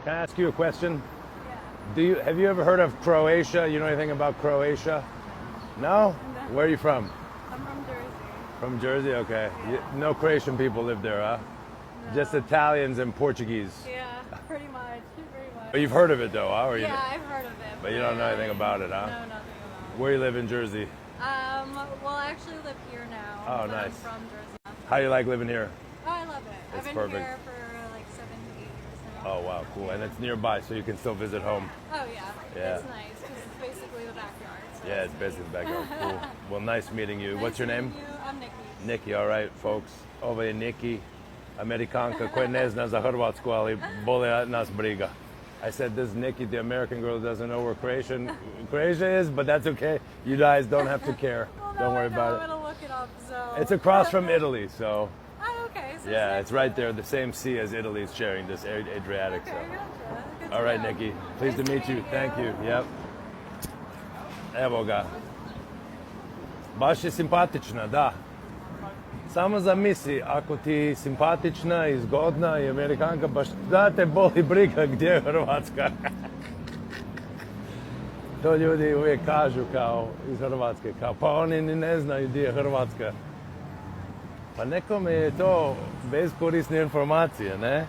Can I ask you a question? Yeah. Have you ever heard of Croatia? You know anything about Croatia? No? Where are you from? I'm from Jersey. From Jersey? Okay. Yeah. No Croatian people live there, huh? No. Just Italians and Portuguese. Yeah, pretty much. Pretty much. But you've heard of it though, huh? Or Yeah, I've heard of it. But you don't know anything about it, huh? No, nothing about Where you live in Jersey? it. Well, I actually live here now. Oh, but nice. I'm from Jersey. How you like living here? Oh, I love it. It's I've been perfect. here for like 7 to 8 years now. Oh wow, cool. And it's nearby, so you can still visit home. Oh, yeah. Yeah. It's nice because it's basically the backyard. So Yeah, it's basically the backyard. Cool. Well, nice meeting you. What's your name? I'm Nikki. Nikki, all right, folks. Ovo je Nikki, Amerikanka koja ne zna za Hrvatsku, ali boli nas briga. I said, this is Nikki, the American girl, doesn't know where Croatia is, but that's okay. You guys don't have to care. Well, Don't worry I'm about it. going to look it up, so. It's across from Italy, so Oh, okay. So yeah, next it's right to there. The same sea as Italy is sharing, this Adriatic. Okay, So. gotcha. Good All to right, know. Nikki. Pleased Nice to meet you. Thank you. Yep. Evo ga. Baš je simpatična, da. Samo zamisli, ako ti simpatična i zgodna i Amerikanka, baš da te boli briga gdje je Hrvatska. To ljudi uvijek kažu kao iz Hrvatske, kao pa oni ni ne znaju gdje je Hrvatska. Pa nekome je to beskorisne informacije, ne?